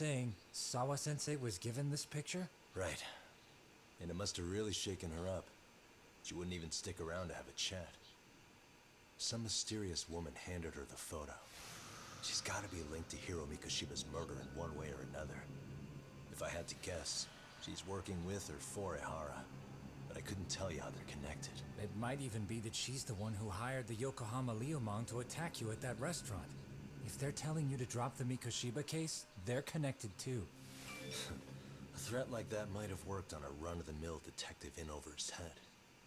saying Sawa-sensei was given this picture? Right. And it must have really shaken her up. She wouldn't even stick around to have a chat. Some mysterious woman handed her the photo. She's gotta be linked to Hiro Mikoshiba's murder in one way or another. If I had to guess, she's working with or for Ehara. But I couldn't tell you how they're connected. It might even be that she's the one who hired the Yokohama Liumang to attack you at that restaurant. If they're telling you to drop the Mikoshiba case, they're connected too. A threat like that might have worked on a run-of-the-mill detective in over his head.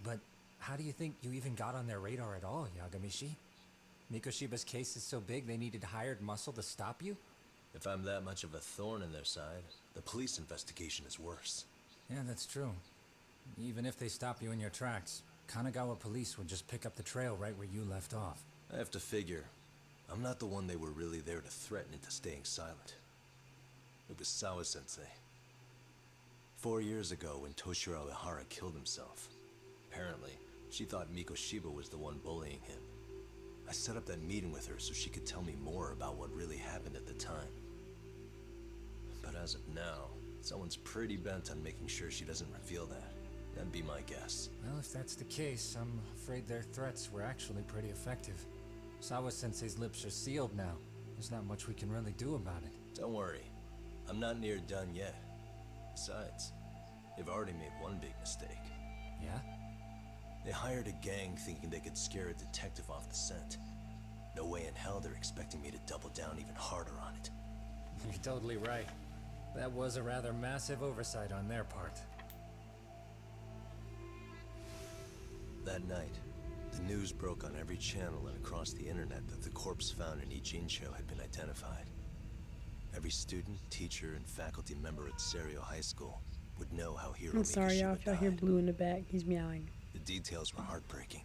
But how do you think you even got on their radar at all, Yagamishi? Mikoshiba's case is so big they needed hired muscle to stop you? If I'm that much of a thorn in their side, the police investigation is worse. Yeah, that's true. Even if they stop you in your tracks, Kanagawa police would just pick up the trail right where you left off. I have to figure, I'm not the one they were really there to threaten into staying silent. It was Sawa-sensei. 4 years ago, when Toshiro Ehara killed himself, apparently, she thought Mikoshiba was the one bullying him. I set up that meeting with her so she could tell me more about what really happened at the time. But as of now, someone's pretty bent on making sure she doesn't reveal that. That'd be my guess. Well, if that's the case, I'm afraid their threats were actually pretty effective. Sawa-sensei's lips are sealed now. There's not much we can really do about it. Don't worry. I'm not near done yet. Besides, they've already made one big mistake. Yeah? They hired a gang thinking they could scare a detective off the scent. No way in hell they're expecting me to double down even harder on it. You're totally right. That was a rather massive oversight on their part. That night, the news broke on every channel and across the internet that the corpse found in Ichincho had been identified. Every student, teacher, and faculty member at Serio High School would know how Hiro I'm sorry, y'all. Mikoshiba If y'all hear died. Blue in the back, he's meowing. The details were heartbreaking,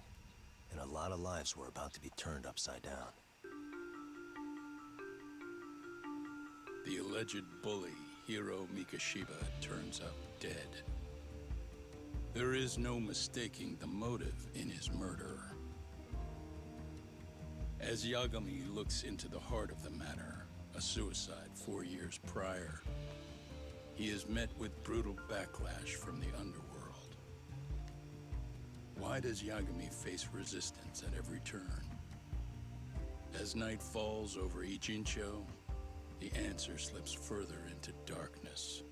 and a lot of lives were about to be turned upside down. The alleged bully, Hiro Mikoshiba, turns up dead. There is no mistaking the motive in his murder. As Yagami looks into the heart of the matter, a suicide 4 years prior, he is met with brutal backlash from the underworld. Why does Yagami face resistance at every turn? As night falls over Ichincho, the answer slips further into darkness.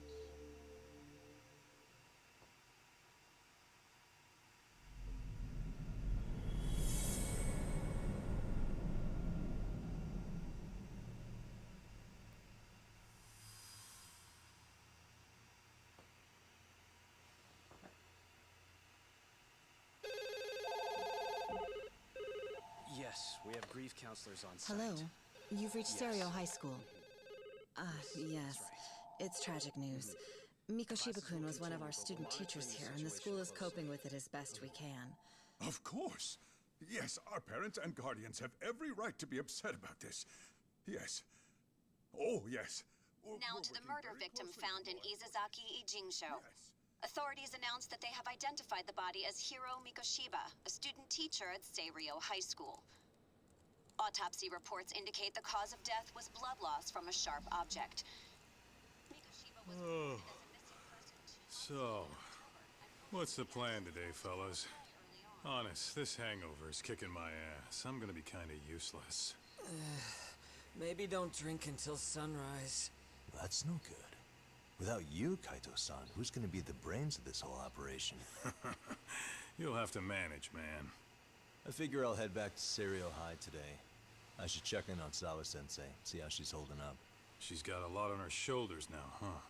Yes, we have grief counselors on site. Hello. You've reached Yes. Serio High School. Yes. That's right. It's tragic news. Mikoshiba-kun was one of our student teachers here, and the school is coping with it as best we can. Of course. Yes, our parents and guardians have every right to be upset about this. Yes. Oh, yes. Now to the murder victim found in Izazaki, Ijinsho. Yes. Authorities announced that they have identified the body as Hiro Mikoshiba, a student teacher at Seiryo High School. Autopsy reports indicate the cause of death was blood loss from a sharp object. Mikoshiba was reported as a missing person 2 So, what's the plan today, fellas? Honest, this hangover is kicking my ass. I'm gonna be kinda useless. Maybe don't drink until sunrise. That's no good. Without you, Kaito-san, who's gonna be the brains of this whole operation? You'll have to manage, man. I figure I'll head back to Serio High today. I should check in on Sawa-sensei, see how she's holding up. She's got a lot on her shoulders now, huh?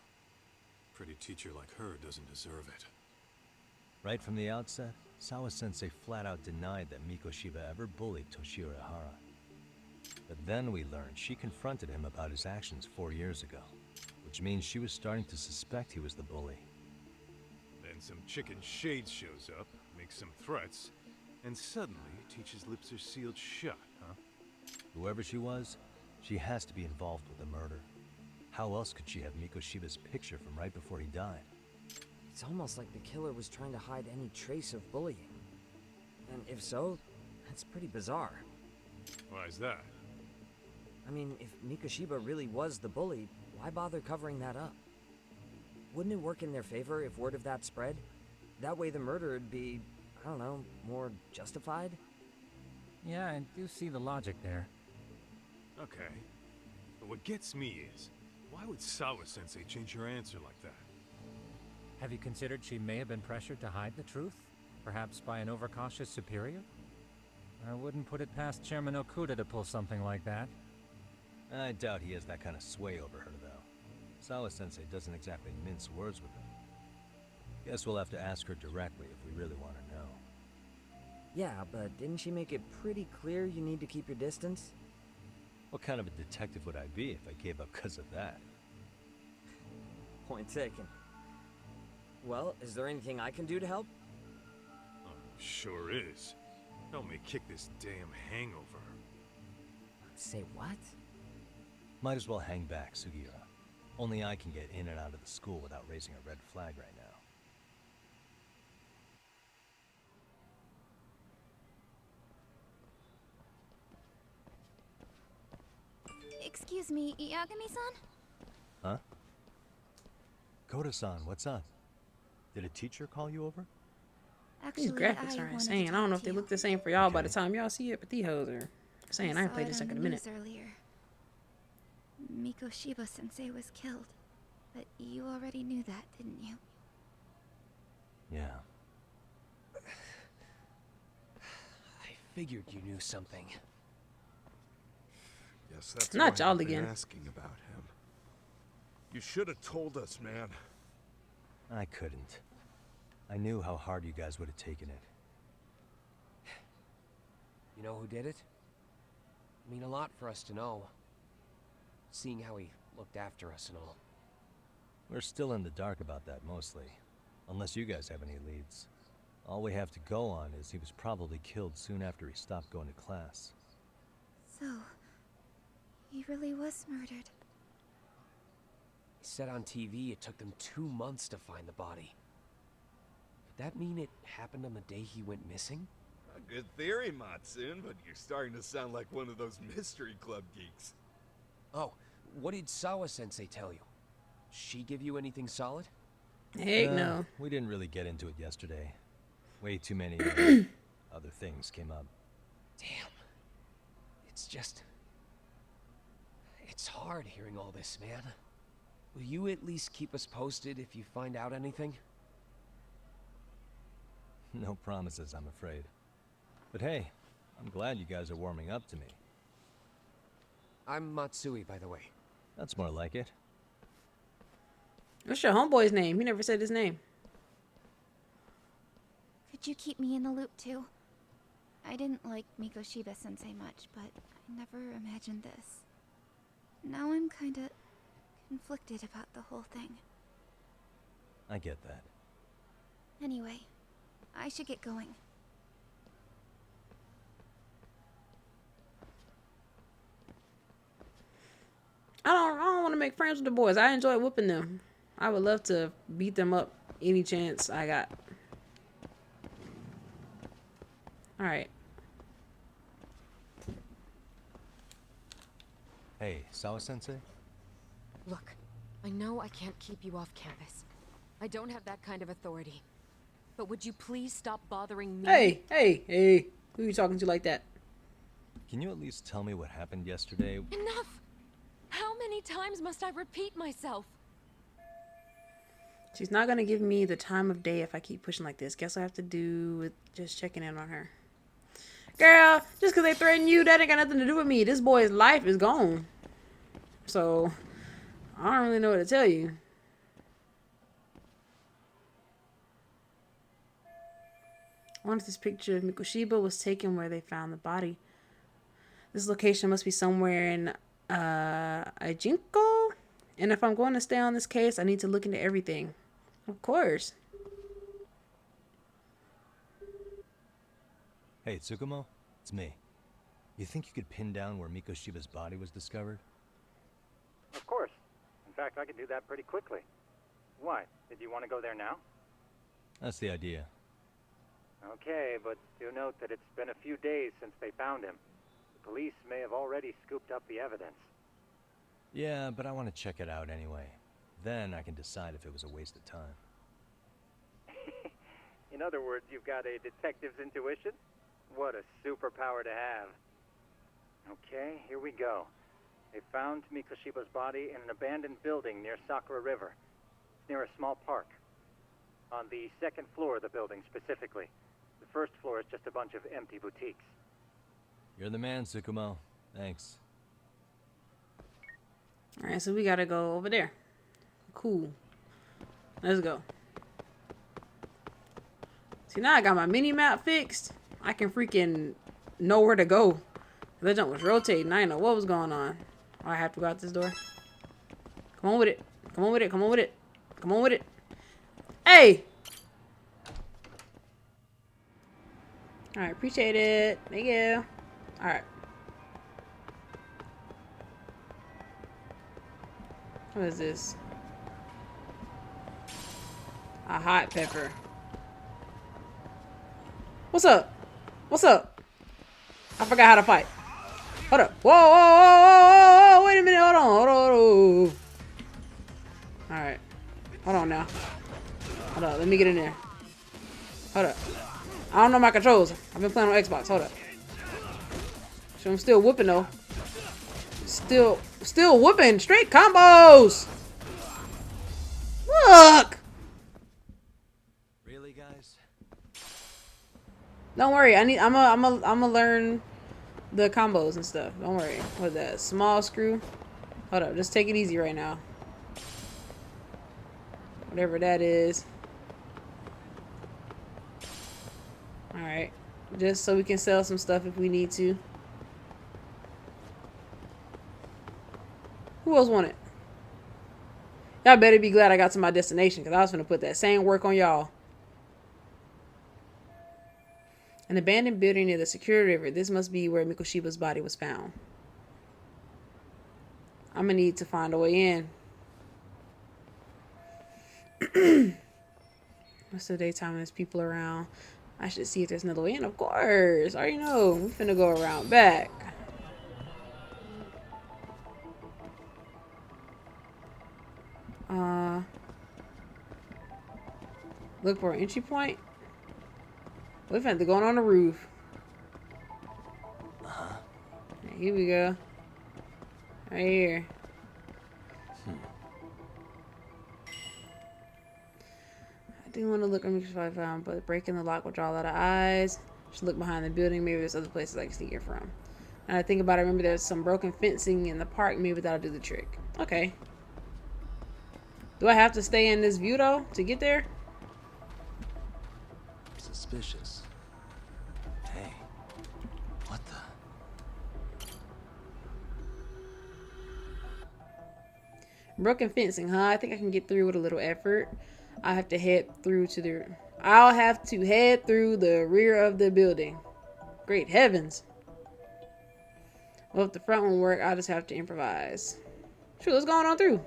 Pretty teacher like her doesn't deserve it. Right from the outset, Sawa-sensei flat out denied that Mikoshiba ever bullied Toshiro Ehara. But then we learned she confronted him about his actions 4 years ago, which means she was starting to suspect he was the bully. Then some chicken shade shows up, makes some threats, and suddenly teacher's lips are sealed shut, huh? Whoever she was, she has to be involved with the murder. How else could she have Mikoshiba's picture from right before he died? It's almost like the killer was trying to hide any trace of bullying. And if so, that's pretty bizarre. Why's that? I mean, if Mikoshiba really was the bully, why bother covering that up? Wouldn't it work in their favor if word of that spread? That way the murder would be, I don't know, more justified? Yeah, I do see the logic there. Okay. But what gets me is, why would Sawa-sensei change her answer like that? Have you considered she may have been pressured to hide the truth? Perhaps by an overcautious superior? I wouldn't put it past Chairman Okuda to pull something like that. I doubt he has that kind of sway over her, though. Sawa-sensei doesn't exactly mince words with him. Guess we'll have to ask her directly if we really want to know. Yeah, but didn't she make it pretty clear you need to keep your distance? What kind of a detective would I be if I gave up because of that? Point taken. Well, is there anything I can do to help? Sure is. Help me kick this damn hangover. Say what? Might as well hang back, Sugiura. Only I can get in and out of the school without raising a red flag right now. Excuse me, Yagami-san? Huh? Koda-san, what's up? Did a teacher call you over? Actually, These graphics are insane. I don't know if they look the same for y'all by the time y'all see it, but these hoes are saying I ain't played this like in a minute. Earlier. Mikoshiba sensei was killed. But you already knew that, didn't you? Yeah. I figured you knew something. Yes, that's not why y'all I've been again. asking about him. You should have told us, man. I couldn't. I knew how hard you guys would have taken it. You know who did it? I mean a lot for us to know. Seeing how he looked after us and all. We're still in the dark about that, mostly. Unless you guys have any leads. All we have to go on is he was probably killed soon after he stopped going to class. So, he really was murdered. He said on TV it took them 2 months to find the body. Could that mean it happened on the day he went missing? A good theory, Matsun, but you're starting to sound like one of those mystery club geeks. Oh, what did Sawa-sensei tell you? She give you anything solid? Heck no. We didn't really get into it yesterday. Way too many other things came up. Damn. It's just... It's hard hearing all this, man. Will you at least keep us posted if you find out anything? No promises, I'm afraid. But hey, I'm glad you guys are warming up to me. I'm Matsui, by the way. That's more like it. What's your homeboy's name? He never said his name. Could you keep me in the loop too? I didn't like Mikoshiba sensei much, but I never imagined this. Now I'm kinda conflicted about the whole thing. I get that. Anyway, I should get going. I don't want to make friends with the boys. I enjoy whooping them. I would love to beat them up any chance I got. All right. Hey, Sawa-sensei? Look, I know I can't keep you off campus. I don't have that kind of authority. But would you please stop bothering me? Hey. Who are you talking to like that? Can you at least tell me what happened yesterday? Enough! How many times must I repeat myself? She's not gonna give me the time of day if I keep pushing like this. Guess I have to do with just checking in on her. Girl, just because they threaten you, that ain't got nothing to do with me. This boy's life is gone. So, I don't really know what to tell you. Once this picture of Mikoshiba was taken where they found the body. This location must be somewhere in Ijinko? And if I'm going to stay on this case, I need to look into everything. Of course. Hey, Tsukumo? It's me. You think you could pin down where Mikoshiba's body was discovered? Of course. In fact, I could do that pretty quickly. Why? Did you want to go there now? That's the idea. Okay, but do note that it's been a few days since they found him. The police may have already scooped up the evidence. Yeah, but I want to check it out anyway. Then I can decide if it was a waste of time. In other words, you've got a detective's intuition? What a superpower to have. Okay, here we go. They found Mikoshiba's body in an abandoned building near Sakura River. It's near a small park. On the second floor of the building, specifically. The first floor is just a bunch of empty boutiques. You're the man, Tsukumo. Thanks. Alright, so we gotta go over there. Cool. Let's go. See, now I got my mini-map fixed. I can freaking know where to go. That jump was rotating. I didn't know what was going on. Oh, I have to go out this door. Come on with it. Come on with it. Come on with it. Come on with it. Hey! Alright, appreciate it. Thank you. Alright. What is this? A hot pepper. What's up? What's up? I forgot how to fight. Hold up. Whoa, whoa, whoa, whoa, whoa. Wait a minute. Hold on. Hold on. Hold on. Alright. Hold on now. Hold up. Let me get in there. Hold up. I don't know my controls. I've been playing on Xbox. Hold up. So I'm still whooping though. Still whooping. Straight combos. Look. Really, guys? Don't worry. I'm a learn the combos and stuff. Don't worry. What is that? Small screw. Hold up. Just take it easy right now. Whatever that is. Alright. Just so we can sell some stuff if we need to. Who else want it? Y'all better be glad I got to my destination, because I was going to put that same work on y'all. An abandoned building near the Sakura River. This must be where Mikoshiba's body was found. I'm going to need to find a way in. What's the daytime and there's people around? I should see if there's another way in. Of course. I already know. We finna go around back. Look for an entry point. We finna go on the roof. Here we go. Right here. I do want to look on if I found, but breaking the lock will draw a lot of eyes. Should look behind the building. Maybe there's other places I can sneak it from. And I think about it, remember there's some broken fencing in the park. Maybe that'll do the trick. Okay. Do I have to stay in this view though to get there? Suspicious. Hey, what the? Broken fencing, huh? I think I can get through with a little effort. I'll have to head through the rear of the building. Great heavens. Well, if the front won't work, I'll just have to improvise. Sure, let's go on through.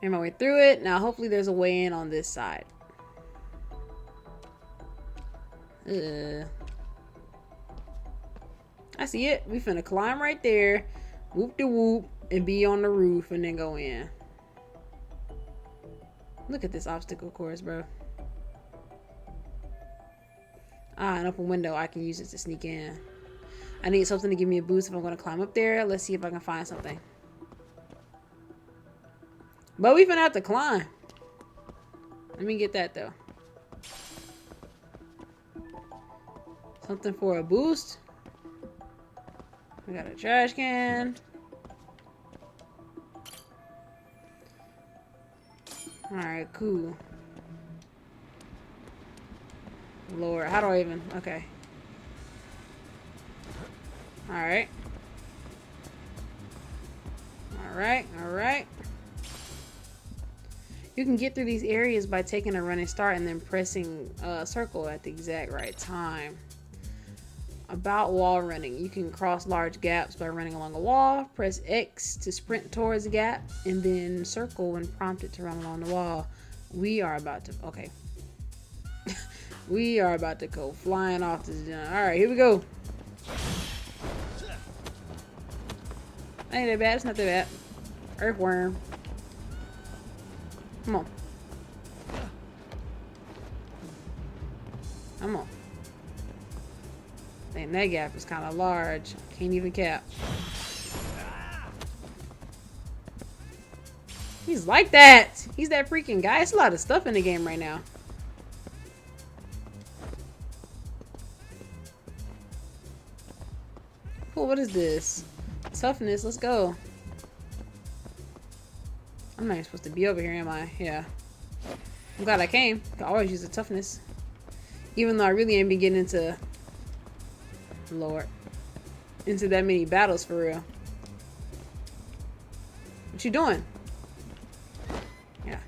Made my way through it. Now, hopefully there's a way in on this side. I see it. We finna climb right there. Whoop de whoop. And be on the roof and then go in. Look at this obstacle course, bro. Ah, an open window. I can use it to sneak in. I need something to give me a boost if I'm going to climb up there. Let's see if I can find something. But we finna have to climb. Let me get that, though. Something for a boost. We got a trash can. Alright, cool. Lord, how do I even... Okay. Alright. Alright, alright. You can get through these areas by taking a running start and then pressing circle at the exact right time. About wall running. You can cross large gaps by running along a wall. Press X to sprint towards the gap, and then circle when prompted to run along the wall. We are about to... Okay. We are about to go flying off this... Alright, here we go. Ain't that bad. It's not that bad. Earthworm. Come on. Come on. Dang, that gap is kind of large. Can't even cap. He's like that. He's that freaking guy. It's a lot of stuff in the game right now. Cool, what is this? Toughness, let's go. I'm not even supposed to be over here, am I? Yeah. I'm glad I came. I can always use the toughness. Even though I really ain't been getting into... Lord. Into that many battles for real. What you doing? Yeah.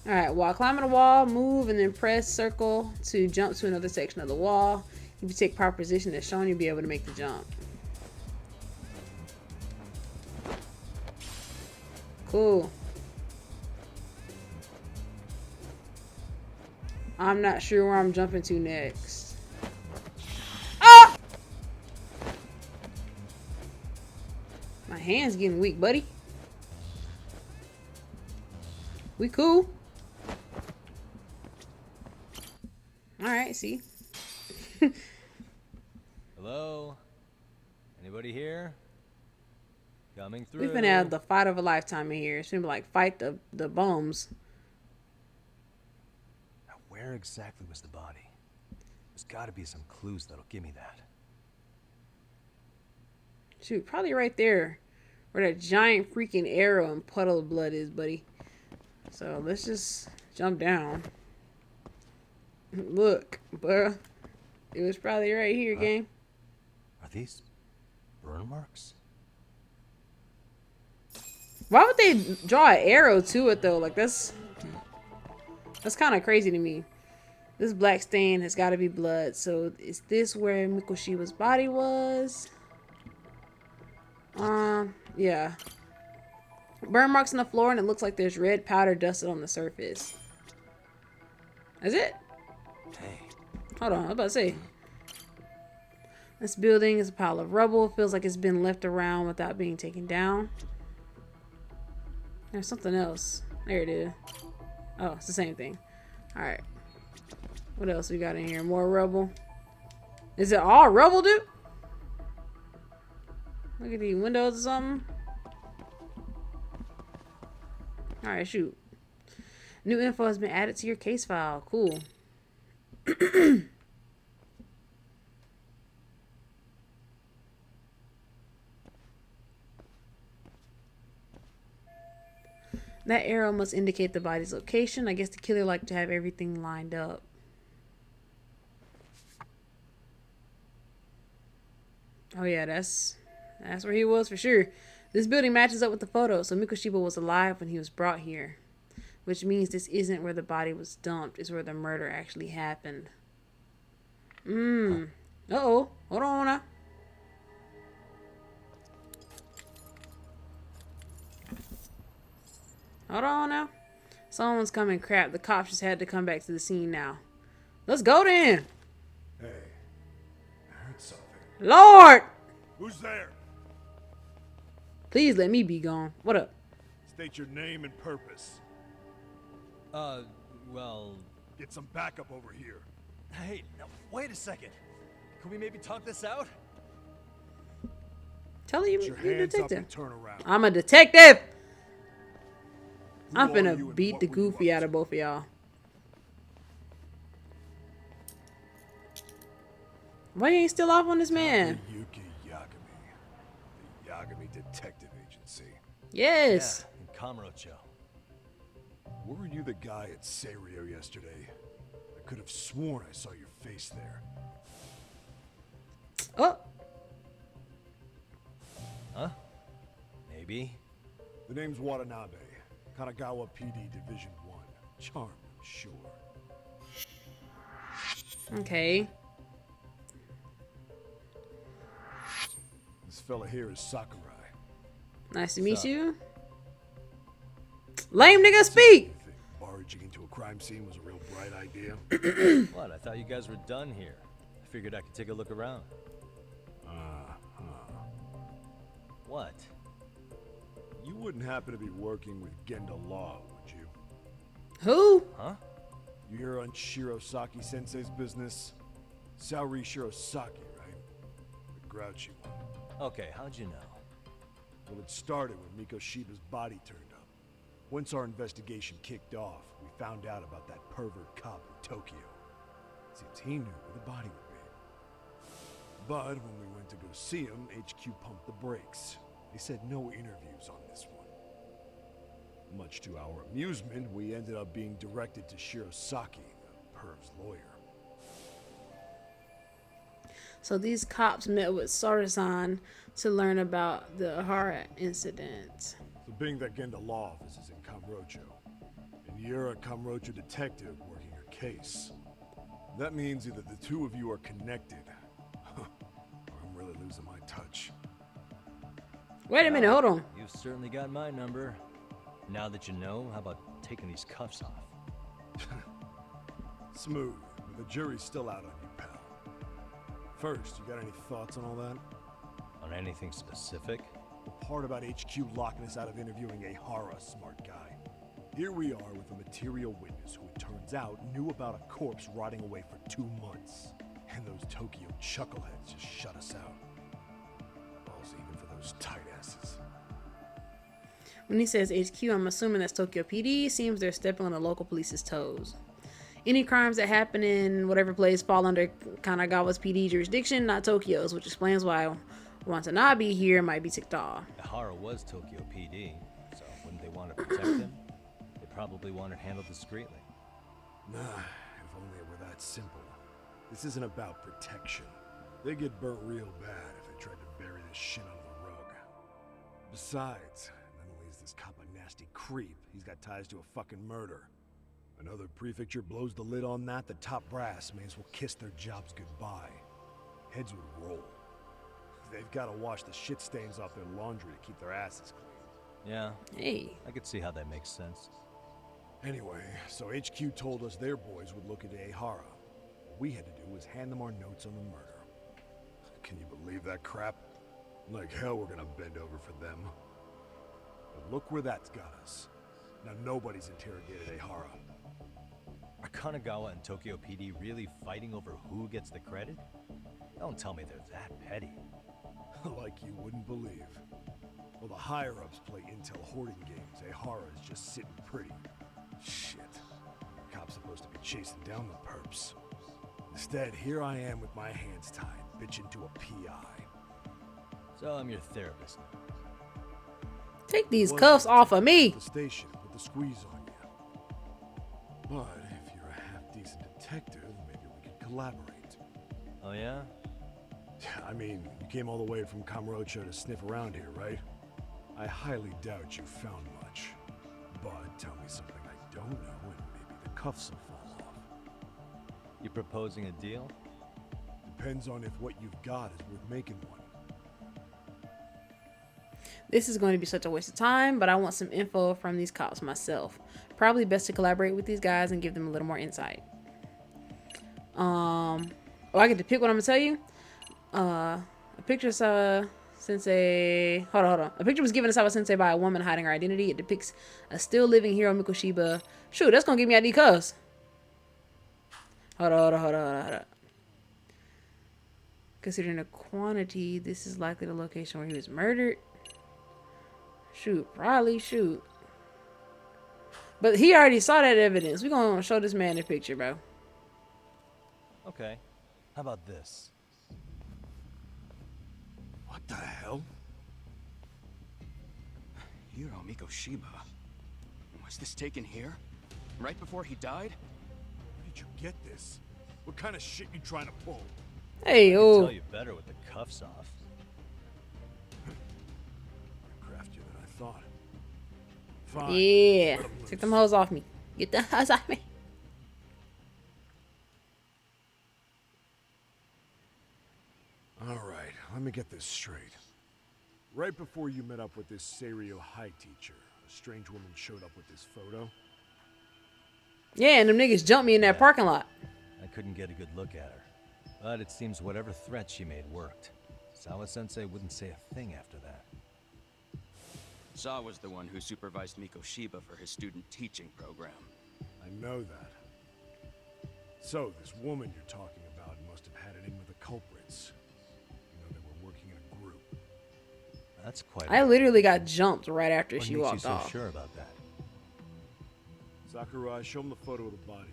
Alright, while climbing the wall, move and then press circle to jump to another section of the wall. If you take proper position as shown, you'll be able to make the jump. Cool. I'm not sure where I'm jumping to next. Ah! My hand's getting weak, buddy. We cool. Alright, see. Hello? Anybody here? Coming through. We've been at the fight of a lifetime in here. It's been like fight the bums. Now, where exactly was the body? There's got to be some clues that'll give me that. Shoot, probably right there. Where that giant freaking arrow and puddle of blood is, buddy. So let's just jump down. Look, bruh. It was probably right here, gang. Are these burn marks? Why would they draw an arrow to it though? Like that's kind of crazy to me. This black stain has got to be blood. So is this where Mikoshiba's body was? Yeah. Burn marks on the floor, and it looks like there's red powder dusted on the surface. Is it? Hey. Hold on, I was about to say. This building is a pile of rubble. Feels like it's been left around without being taken down. There's something else. There it is. Oh, it's the same thing. Alright. What else we got in here? More rubble. Is it all rubble, dude? Look at these windows or something. Alright, shoot. New info has been added to your case file. Cool. That arrow must indicate the body's location. I guess the killer liked to have everything lined up. Oh yeah, that's where he was for sure. This building matches up with the photo, so Mikoshiba was alive when he was brought here. Which means this isn't where the body was dumped, it's where the murder actually happened. Uh-oh. Hold on now. Hold on now. Someone's coming. Crap, the cops just had to come back to the scene now. Let's go then. Hey, I heard something. Lord! Who's there? Please let me be gone. What up? State your name and purpose. Well... Get some backup over here. Hey, now, wait a second. Can we maybe talk this out? Tell you, Put your you're a hands up detective. and turn around. I'm a detective! Who I'm are finna you and beat what the were you goofy up out of to? both of y'all. Why you ain't still off on this man? Yuki Yagami. The Yagami Detective Agency. Yes. Yeah, in Kamurocho. Were you the guy at Serio yesterday? I could have sworn I saw your face there. Oh. Huh? Maybe. The name's Watanabe. Kanagawa PD Division 1. Charmed, I'm sure. Okay. This fella here is Sakurai. Nice to meet you. Lame nigga speak! You think barging into a crime scene was a real bright idea? What? I thought you guys were done here. I figured I could take a look around. What? You wouldn't happen to be working with Genda Law, would you? Who? Huh? You hear on Shirosaki Sensei's business? Saori Shirosaki, right? The grouchy one. Okay, how'd you know? Well, it started when Miko Shiba's body turned up. Once our investigation kicked off, we found out about that pervert cop in Tokyo. Seems he knew where the body would be. But when we went to go see him, HQ pumped the brakes. They said no interviews on this one. Much to our amusement, we ended up being directed to Shirosaki, the perv's lawyer. So these cops met with Sora-san to learn about the Ahara incident. So being that Genda Law office is in Kamurocho, and you're a Kamurocho detective working your case, that means either the two of you are connected, or I'm really losing my touch. Wait a minute, hold on. You've certainly got my number. Now that you know, how about taking these cuffs off? Smooth, but the jury's still out on you, pal. First, you got any thoughts on all that? On anything specific? The part about HQ locking us out of interviewing a Hara, smart guy. Here we are with a material witness who it turns out knew about a corpse rotting away for 2 months. And those Tokyo chuckleheads just shut us out. Balls even for those tight asses. When he says HQ, I'm assuming that's Tokyo PD. Seems they're stepping on the local police's toes. Any crimes that happen in whatever place fall under Kanagawa's PD jurisdiction, not Tokyo's, which explains why Watanabe here might be ticked off. Ahara was Tokyo PD, so wouldn't they want to protect him? They probably want it handled discreetly. Nah, if only it were that simple. This isn't about protection. They get burnt real bad if they tried to bury this shit under the rug. Besides, not only is this cop a nasty creep, he's got ties to a fucking murder. Another prefecture blows the lid on that, the top brass may as well kiss their jobs goodbye. Heads would roll. They've got to wash the shit stains off their laundry to keep their asses clean. Yeah. Hey. I could see how that makes sense. Anyway, so HQ told us their boys would look into Ehara. What we had to do was hand them our notes on the murder. Can you believe that crap? Like hell we're gonna bend over for them. But look where that's got us. Now nobody's interrogated Ehara. Are Kanagawa and Tokyo PD really fighting over who gets the credit? Don't tell me they're that petty. Like you wouldn't believe. Well, the higher-ups play intel hoarding games. Ehara is just sitting pretty. Shit. The cop's supposed to be chasing down the perps. Instead, here I am with my hands tied, bitching to a PI. So I'm your therapist now. Take these cuffs off of me. The station, put the squeeze on you. But if you're a half-decent detective, maybe we could collaborate. Oh yeah? I mean, you came all the way from Kamurocho to sniff around here, right? I highly doubt you found much. But tell me something I don't know, and maybe the cuffs will fall off. You proposing a deal? Depends on if what you've got is worth making one. This is going to be such a waste of time, but I want some info from these cops myself. Probably best to collaborate with these guys and give them a little more insight. Oh, I get to pick what I'm gonna tell you. A picture of Sensei. Hold on. A picture was given to Sawa Sensei by a woman hiding her identity. It depicts a still living Hiro Mikoshiba. Shoot, that's gonna give me ID cuffs. Hold on. Considering the quantity, this is likely the location where he was murdered. Shoot. But he already saw that evidence. We're gonna show this man the picture, bro. Okay. How about this? What the hell? Hiro Mikoshiba. Was this taken here? Right before he died? Where did you get this? What kind of shit you trying to pull? Hey, I oh. can tell you better with the cuffs off. Craftier than I thought. Fine. Yeah. Take them hoes off me. Get the hoes off me. Alright, let me get this straight. Right before you met up with this Seiryo High teacher, a strange woman showed up with this photo. Yeah, and them niggas jumped me in that parking lot. I couldn't get a good look at her. But it seems whatever threat she made worked. Sawa Sensei wouldn't say a thing after that. Saw was the one who supervised Mikoshiba for his student teaching program. I know that. So, this woman you're talking about must have had it in with the culprits. You know, they were working in a group. That's quite. I literally got jumped right after What she makes walked you so off. sure about that? Sakurai, show him the photo of the body.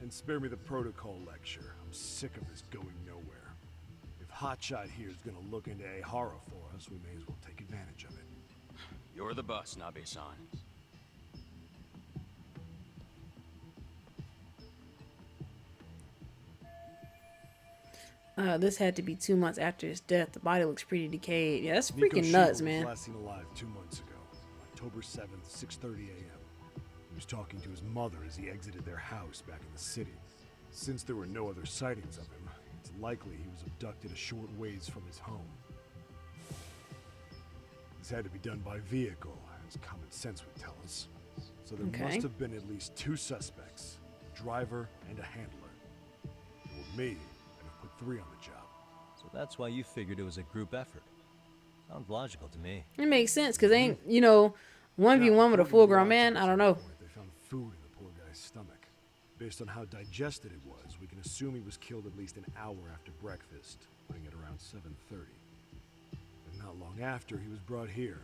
And spare me the protocol lecture. I'm sick of this going nowhere. If Hotshot here is gonna look into Ehara for us, we may as well take advantage of it. You're the boss, Nabe-san. This had to be 2 months after his death. The body looks pretty decayed. Yeah, that's freaking Mikoshiba nuts, was man. last seen alive 2 months ago, October 7th, 6:30 a.m. He was talking to his mother as he exited their house back in the city. Since there were no other sightings of him, it's likely he was abducted a short ways from his home. This had to be done by vehicle, as common sense would tell us. So there must have been at least 2 suspects, a driver and a handler. With me, I'd have put 3 on the job. So that's why you figured it was a group effort. Sounds logical to me. It makes sense, because ain't, you know, 1v1 with a full-grown man? I don't know. They found food in the poor guy's stomach. Based on how digested it was, we can assume he was killed at least an hour after breakfast, putting it around 7:30. And not long after, he was brought here.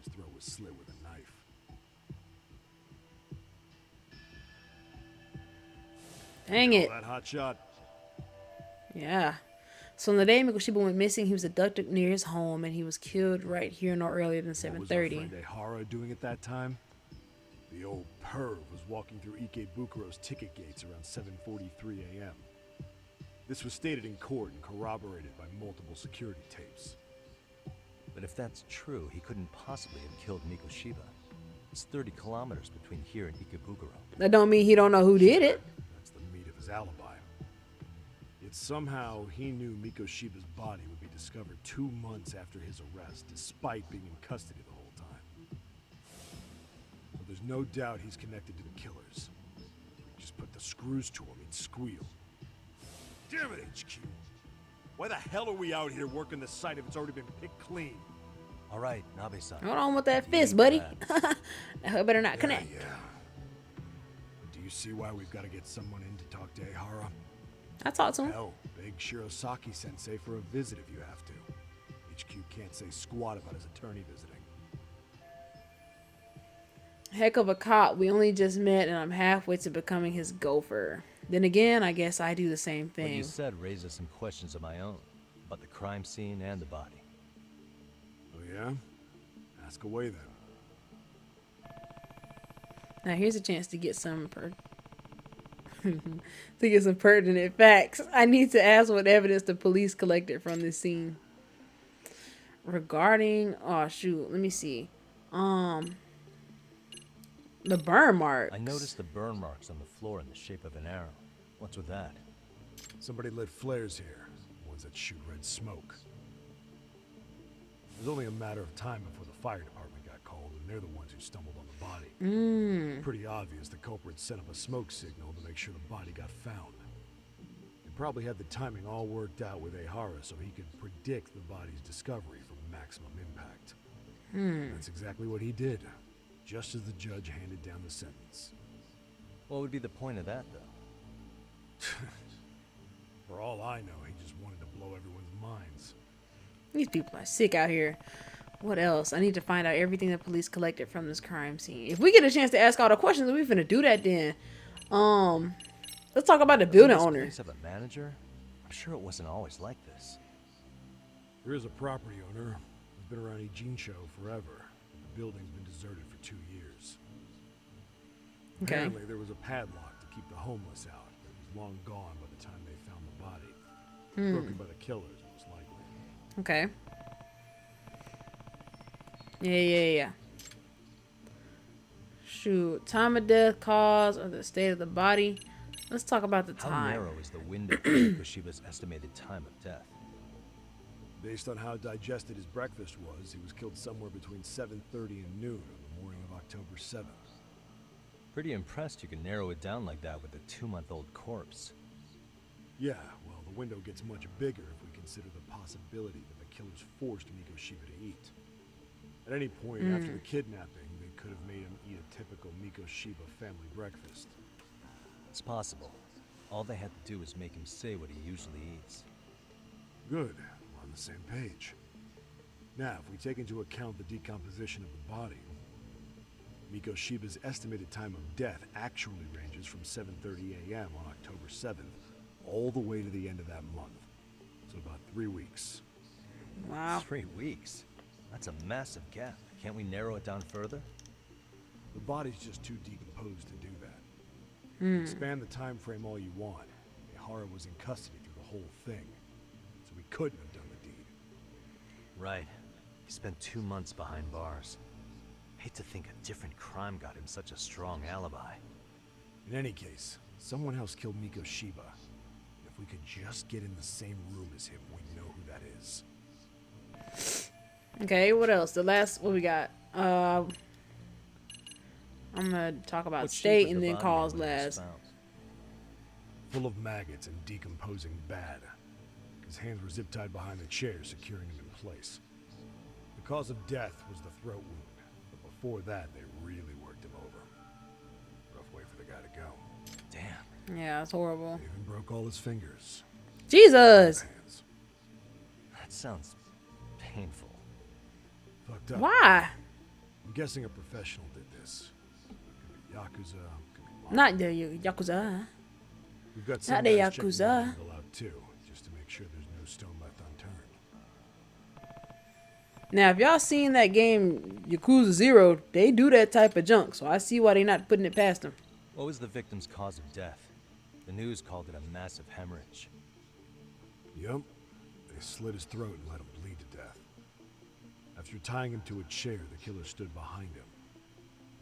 His throat was slit with a knife. Dang it. That hot shot. Yeah. So on the day Mikoshiba went missing, he was abducted near his home, and he was killed right here no earlier than 7:30. What was our friend Ehara doing at that time? The old perv was walking through Ikebukuro's ticket gates around 7:43 a.m. This was stated in court and corroborated by multiple security tapes. But if that's true, he couldn't possibly have killed Mikoshiba. It's 30 kilometers between here and Ikebukuro. That don't mean he don't know who did it. That's the meat of his alibi. Yet somehow he knew Mikoshiba's body would be discovered 2 months after his arrest, despite being in custody the whole time. So there's no doubt he's connected to the killers. If we just put the screws to him, he'd squeal. Damn it, HQ! Why the hell are we out here working the site if it's already been picked clean? All right, Nabe-san. Hold on with that fist, buddy. I better not connect. Yeah. Do you see why we've got to get someone in to talk to Ehara? I talked to him. Hell, beg Shirosaki-sensei for a visit if you have to. HQ can't say squat about his attorney visiting. Heck of a cop. We only just met, and I'm halfway to becoming his gopher. Then again, I guess I do the same What you thing. said raises some questions of my own about the crime scene and the body. Oh yeah? Ask away then. Now here's a chance to get some pertinent facts. I need to ask what evidence the police collected from this scene. Regarding, oh shoot, let me see. The burn marks. I noticed the burn marks on the floor in the shape of an arrow. What's with that? Somebody lit flares here. Ones that shoot red smoke. It was only a matter of time before the fire department got called, and they're the ones who stumbled on the body. Pretty obvious the culprit set up a smoke signal to make sure the body got found. He probably had the timing all worked out with Ehara so he could predict the body's discovery for maximum impact. That's exactly what he did, just as the judge handed down the sentence. What would be the point of that, though? For all I know, he just wanted to blow everyone's minds. These people are sick out here. What else? I need to find out everything the police collected from this crime scene. If we get a chance to ask all the questions, we finna do that then. Let's talk about the building owner. Does this place have a manager? I'm sure it wasn't always like this. There is a property owner who's been around Ijincho forever. The building's been deserted for 2 years. Okay. Apparently, there was a padlock to keep the homeless out, but it was long gone by the time they found the body. Broken by the killers, most likely. Okay. Yeah. Shoot. Time of death, cause, or the state of the body. Let's talk about the How time. narrow is the window for Mikoshiba's estimated time of death? Based on how digested his breakfast was, he was killed somewhere between 7:30 and noon on the morning of October 7th. Pretty impressed you can narrow it down like that with a 2-month-old corpse. Yeah, well, the window gets much bigger if we consider the possibility that the killers forced Mikoshiba to eat. At any point after the kidnapping, they could have made him eat a typical Mikoshiba family breakfast. It's possible. All they had to do was make him say what he usually eats. Good. We're on the same page. Now, if we take into account the decomposition of the body, Mikoshiba's estimated time of death actually ranges from 7:30 a.m. on October 7th all the way to the end of that month. So about 3 weeks. Wow. 3 weeks? That's a massive gap. Can't we narrow it down further? The body's just too decomposed to do that. Expand the time frame all you want. Ihara was in custody through the whole thing, so he couldn't have done the deed. Right. He spent 2 months behind bars. Hate to think a different crime got him such a strong alibi. In any case, someone else killed Mikoshiba. If we could just get in the same room as him, we know who that is. Okay, what else? The last, what we got? I'm gonna talk about state and then cause last. Full of maggots and decomposing bad. His hands were zip-tied behind the chair, securing him in place. The cause of death was the throat wound, but before that, they really worked him over. Rough way for the guy to go. Damn. Yeah, it's horrible. They even broke all his fingers. Jesus! That sounds painful. Fucked up. Why? I'm guessing a professional did this. Could be Yakuza, could be Not the Yakuza. We've got Not some the guys checking Yakuza. the angle out too, just to make sure there's no stone left unturned. Now, if y'all seen that game Yakuza 0, they do that type of junk, so I see why they not putting it past them. What was the victim's cause of death? The news called it a massive hemorrhage. Yup. They slit his throat and let him bleed to death. After tying him to a chair, the killer stood behind him,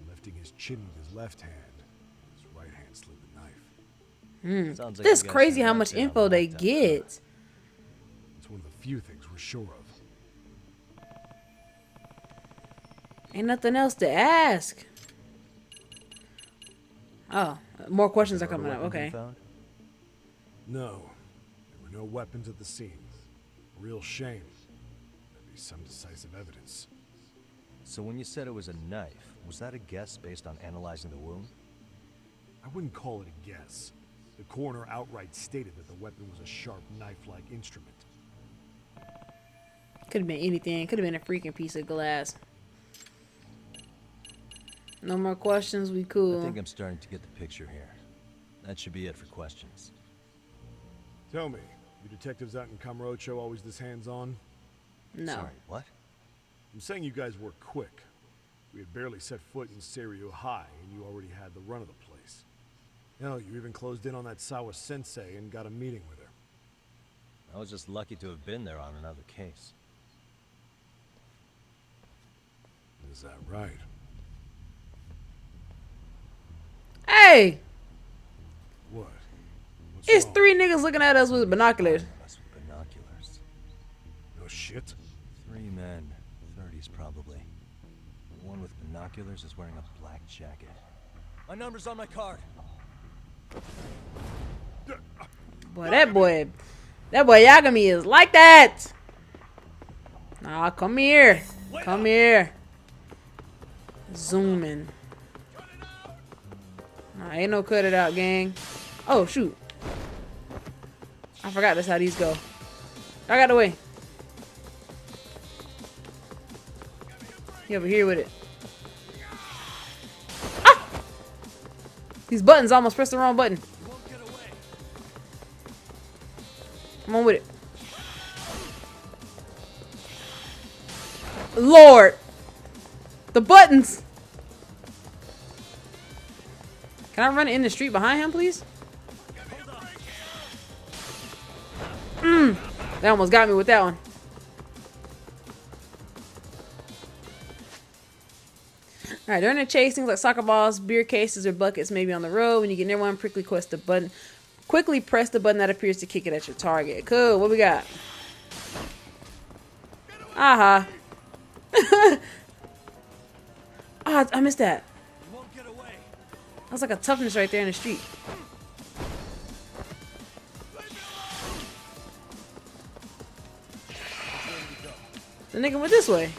lifting his chin with his left hand, and his right hand slid the knife. Sounds like This you guys crazy have how that much down info they lockdown. get. It's one of the few things we're sure of. Ain't nothing else to ask. Oh, more questions are coming up. Okay. No. There were no weapons at the scene. Real shame. There'd be some decisive evidence. So when you said it was a knife, was that a guess based on analyzing the wound? I wouldn't call it a guess. The coroner outright stated that the weapon was a sharp knife-like instrument. Could have been anything. Could have been a freaking piece of glass. No more questions. We cool. I think I'm starting to get the picture here. That should be it for questions. Tell me, you detectives out in Kamurocho always this hands-on? No. Sorry, what? I'm saying you guys were quick. We had barely set foot in Seiryu High, and you already had the run of the place. Hell, you even closed in on that Sawa sensei and got a meeting with her. I was just lucky to have been there on another case. Is that right? Hey! What? What's It's wrong? 3 niggas looking at us with binoculars. Us with binoculars. No shit. 3 men, 30s probably. The one with binoculars is wearing a black jacket. My number's on my card. Boy, that boy Yagami is like that. Nah, come here. Come here. Zoom in. Nah, ain't no cut it out, gang. Oh, shoot. I forgot that's how these go. I got the way. He over here with it. Ah! These buttons almost pressed the wrong button. Come on with it. Lord. The buttons. Can I run in the street behind him, please? They almost got me with that one. Alright, during the chase, things like soccer balls, beer cases, or buckets may be on the road. When you get near one, quickly press the button. Quickly press the button that appears to kick it at your target. Cool. What we got? Aha. Ah, I missed that. That was like a toughness right there in the street. The nigga went this way.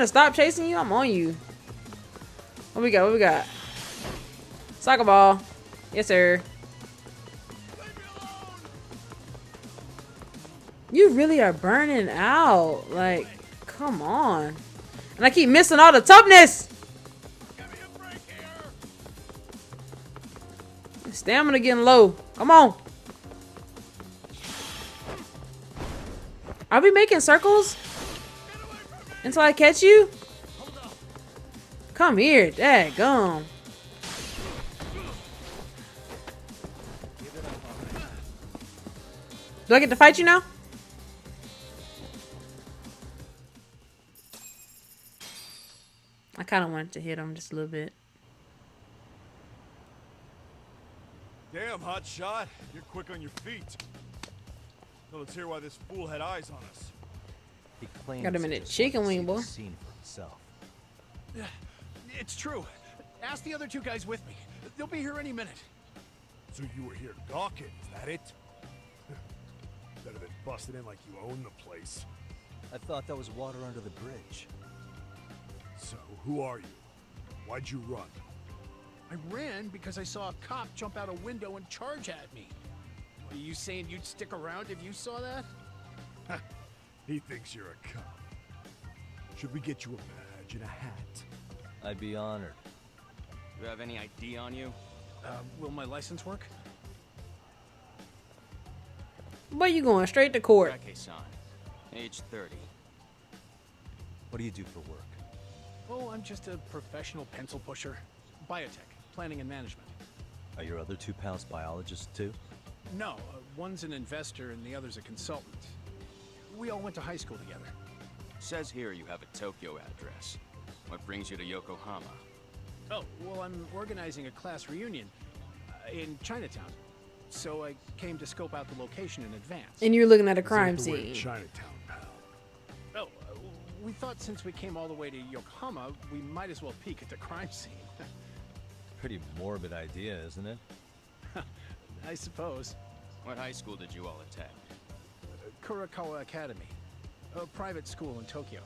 to stop chasing you? I'm on you. What we got? What we got? Soccer ball. Yes, sir. You really are burning out. Like, come on. And I keep missing all the toughness. Stamina getting low. Come on. Are we making circles until I catch you? Come here. Daggum. Do I get to fight you now? I kind of wanted to hit him just a little bit. Damn, hot shot. You're quick on your feet. So let's hear why this fool had eyes on us. He claims Got him in a chicken wing, boy. Seen for himself. It's true. Ask the other two guys with me. They'll be here any minute. So you were here to gawk it, is that it? Better than busting in like you own the place. I thought that was water under the bridge. So, who are you? Why'd you run? I ran because I saw a cop jump out a window and charge at me. Are you saying you'd stick around if you saw that? He thinks you're a cop. Should we get you a badge and a hat? I'd be honored. Do you have any ID on you? Will my license work? Where you going? Straight to court. Rake-san, age 30. What do you do for work? Oh, I'm just a professional pencil pusher. Biotech, planning and management. Are your other two pals biologists too? No, one's an investor and the other's a consultant. We all went to high school together. Says here you have a Tokyo address. What brings you to Yokohama? Oh, well, I'm organizing a class reunion in Chinatown. So I came to scope out the location in advance. And you're looking at a crime scene. Chinatown, pal. Oh, we thought since we came all the way to Yokohama, we might as well peek at the crime scene. Pretty morbid idea, isn't it? I suppose. What high school did you all attend? Kurakawa Academy, a private school in Tokyo.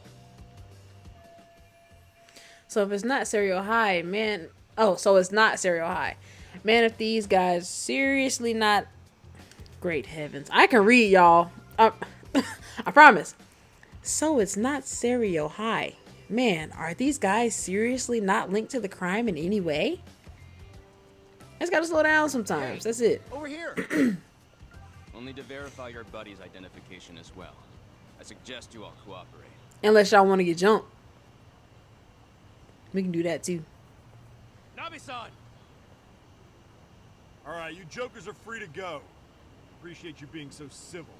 So if it's not Serial High, man. Oh, so it's not Serial High. Man, if these guys seriously not. Great heavens. I can read, y'all. I promise. So it's not Serial High. Man, are these guys seriously not linked to the crime in any way? I just gotta slow down sometimes. That's it. Over here. We'll need to verify your buddy's identification as well. I suggest you all cooperate. Unless y'all want to get jumped. We can do that too. Nabi-san! Alright, you jokers are free to go. Appreciate you being so civil.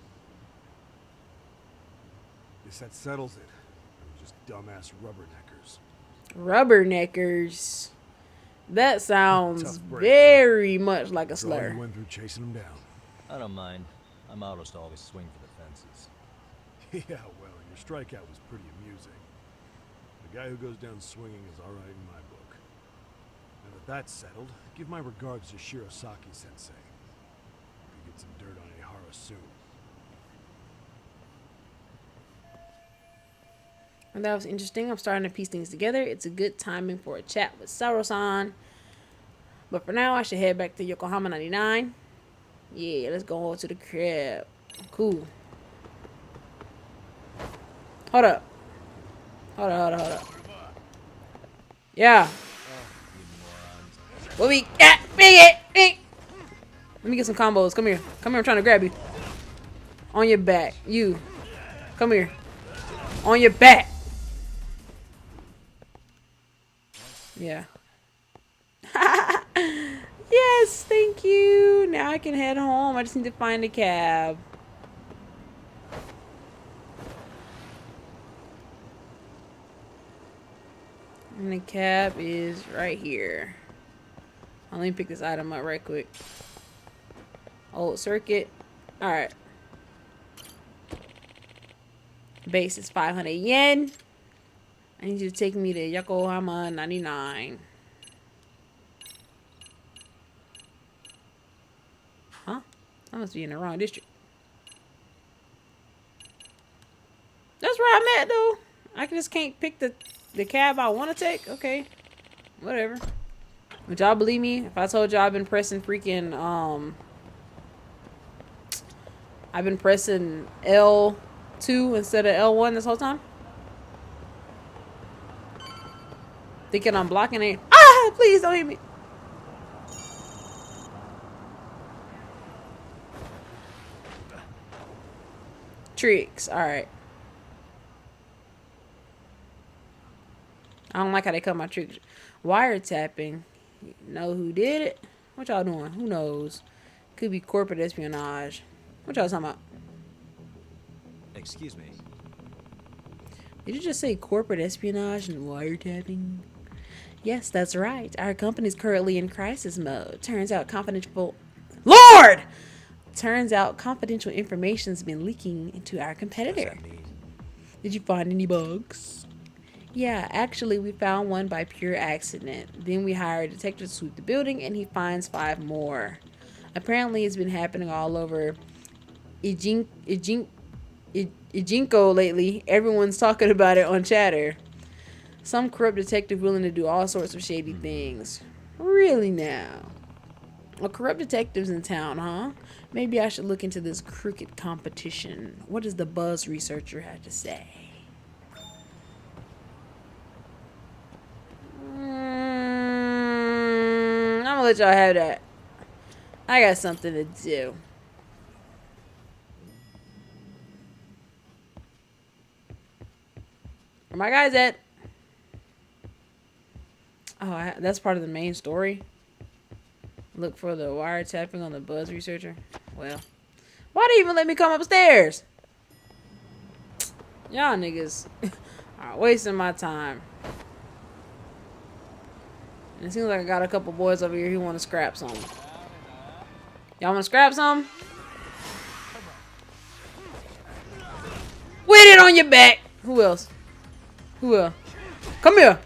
Guess that settles it. We're just dumbass rubberneckers. Rubbernecers. That sounds very much like a slur. You went through chasing them down. I don't mind. I'm almost always swing for the fences. Yeah, well, your strikeout was pretty amusing. The guy who goes down swinging is all right in my book. Now that that's settled, give my regards to Shirosaki-sensei. Could get some dirt on Ihara soon. And that was interesting. I'm starting to piece things together. It's a good timing for a chat with Saro-san. But for now, I should head back to Yokohama 99. Yeah, let's go over to the crib. Cool. Hold up. Hold up. Yeah. Let me get Let me get some combos. Come here. Come here. I'm trying to grab you. On your back. You. Come here. On your back. Yeah. Yes, thank you. Now I can head home. I just need to find a cab. And the cab is right here. Let me pick this item up right quick. Old circuit. Alright. Base is 500 yen. I need you to take me to Yokohama 99. Huh? I must be in the wrong district. That's where I'm at, though. I just can't pick the cab I want to take? Okay. Whatever. Would y'all believe me if I told y'all I've been pressing freaking, I've been pressing L2 instead of L1 this whole time? Thinking I'm blocking it. Ah! Please don't hit me. Tricks. Alright. I don't like how they cut my tricks. Wiretapping. You know who did it? What y'all doing? Who knows? Could be corporate espionage. What y'all talking about? Excuse me. Did you just say corporate espionage and wiretapping? Yes, that's right. Our company's currently in crisis mode. Turns out confidential... Lord! Turns out confidential information's been leaking into our competitor. Did you find any bugs? Yeah, actually we found one by pure accident. Then we hired a detective to sweep the building and he finds 5 more. Apparently it's been happening all over Ijinko lately. Everyone's talking about it on chatter. Some corrupt detective willing to do all sorts of shady things. Really now? Well, corrupt detectives in town, huh? Maybe I should look into this crooked competition. What does the buzz researcher have to say? I'm gonna let y'all have that. I got something to do. Where my guys at? Oh, that's part of the main story. Look for the wiretapping on the buzz researcher. Well, why they even let me come upstairs? Y'all niggas are wasting my time. And it seems like I got a couple boys over here who want to scrap something. Y'all want to scrap something? With it on your back. Who else? Who else? Come here.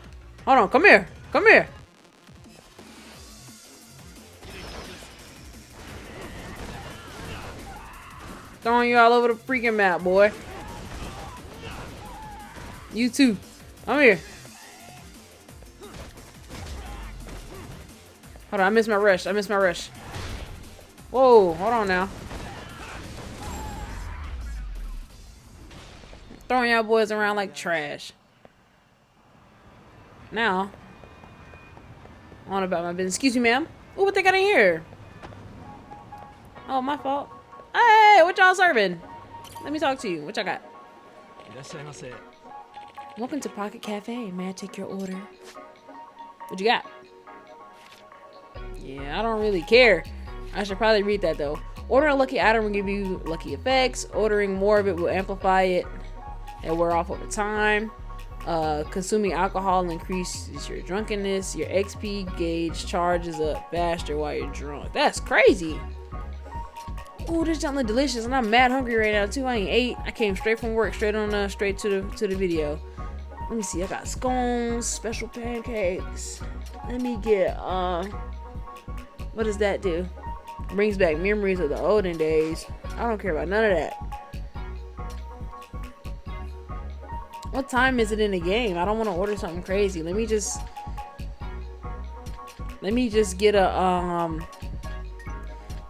Hold on. Come here. Come here. Throwing you all over the freaking map, boy. You too. Come here. Hold on, I missed my rush. I missed my rush. Whoa, hold on now. Throwing y'all boys around like trash. Now, on about my business. Excuse me, ma'am. Ooh, what they got in here? Oh, my fault. Hey, what y'all serving? Let me talk to you. What y'all got? Welcome to Pocket Cafe. May I take your order? What you got? Yeah, I don't really care. I should probably read that though. Ordering a lucky item will give you lucky effects. Ordering more of it will amplify it and wear off over time. Consuming alcohol increases your drunkenness. Your XP gauge charges up faster while you're drunk. That's crazy. Ooh, this junk look delicious, and I'm mad hungry right now too. I ain't ate. I came straight from work, straight to the video. Let me see. I got scones, special pancakes. Let me get what does that do? Brings back memories of the olden days. I don't care about none of that. What time is it in the game? I don't want to order something crazy. Let me just get a